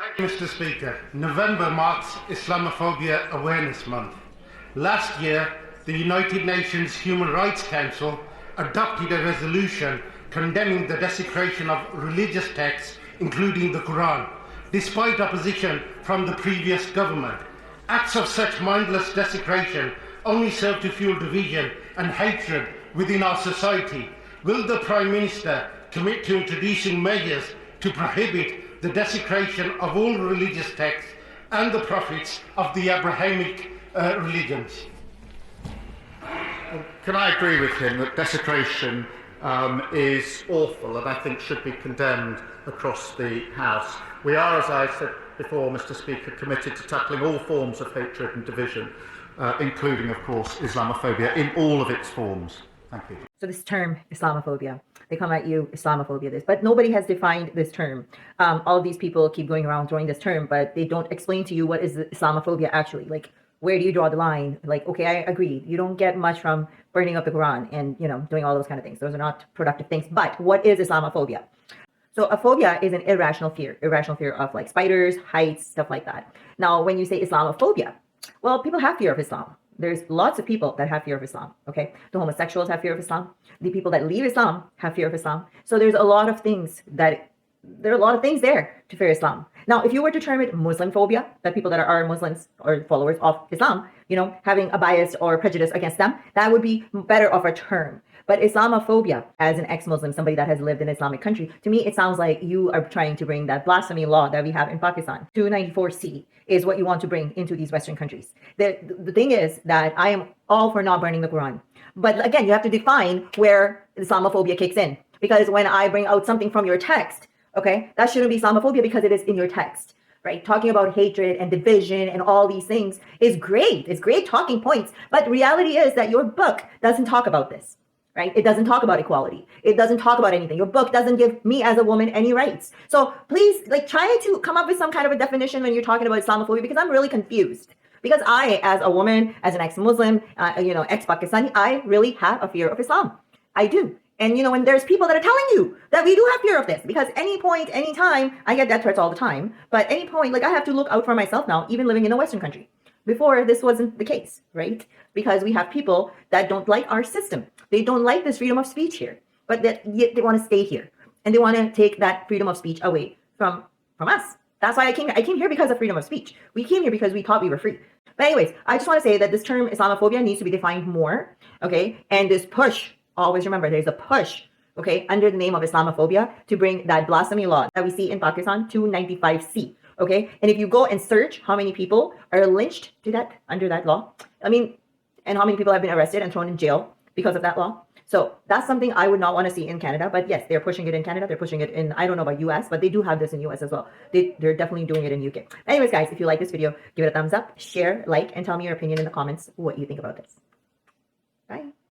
Thank you, Mr. Speaker. November marks Islamophobia Awareness Month. Last year, the United Nations Human Rights Council adopted a resolution condemning the desecration of religious texts, including the Quran, despite opposition from the previous government. Acts of such mindless desecration only serve to fuel division and hatred within our society. Will the Prime Minister commit to introducing measures to prohibit the desecration of all religious texts and the prophets of the Abrahamic religions? Can I agree with him that desecration is awful and I think should be condemned across the House? We are, as I said before, Mr. Speaker, committed to tackling all forms of hatred and division, including, of course, Islamophobia in all of its forms. Thank you. So this term, Islamophobia, they come at you, Islamophobia this, but nobody has defined this term. All of these people keep going around throwing this term, but they don't explain to you what is Islamophobia actually. Like, where do you draw the line? Like, okay, I agree. You don't get much from burning up the Quran and, doing all those kind of things. Those are not productive things. But what is Islamophobia? So a phobia is an irrational fear of like spiders, heights, stuff like that. Now, when you say Islamophobia, well, people have fear of Islam. There's lots of people that have fear of Islam, okay? The homosexuals have fear of Islam. The people that leave Islam have fear of Islam. So there's a lot of things there to fear Islam. Now, if you were to term it Muslim phobia, that people that are Muslims or followers of Islam, having a bias or prejudice against them, that would be better of a term. But Islamophobia, as an ex-Muslim, somebody that has lived in an Islamic country, to me, it sounds like you are trying to bring that blasphemy law that we have in Pakistan. 294C is what you want to bring into these Western countries. The thing is that I am all for not burning the Quran. But again, you have to define where Islamophobia kicks in. Because when I bring out something from your text, okay, that shouldn't be Islamophobia because it is in your text, right? Talking about hatred and division and all these things is great. It's great talking points. But reality is that your book doesn't talk about this. Right? It doesn't talk about equality. It doesn't talk about anything. Your book doesn't give me as a woman any rights. So please, try to come up with some kind of a definition when you're talking about Islamophobia, because I'm really confused. Because I, as a woman, as an ex-Muslim, ex-Pakistani, I really have a fear of Islam. I do. And, when there's people that are telling you that we do have fear of this, because any point, any time, I get death threats all the time. But any point, I have to look out for myself now, even living in a Western country. Before, this wasn't the case, right? Because we have people that don't like our system. They don't like this freedom of speech here, but yet they want to stay here. And they want to take that freedom of speech away from us. That's why I came here. I came here because of freedom of speech. We came here because we thought we were free. But anyways, I just want to say that this term Islamophobia needs to be defined more, okay? And this push, always remember, there's a push, okay, under the name of Islamophobia to bring that blasphemy law that we see in Pakistan, 295C. Okay, and if you go and search how many people are lynched under that law, and how many people have been arrested and thrown in jail because of that law. So that's something I would not want to see in Canada. But yes, they're pushing it in Canada. They're pushing it in, I don't know about US, but they do have this in US as well. They're definitely doing it in UK. Anyways, guys, if you like this video, give it a thumbs up, share, like, and tell me your opinion in the comments what you think about this.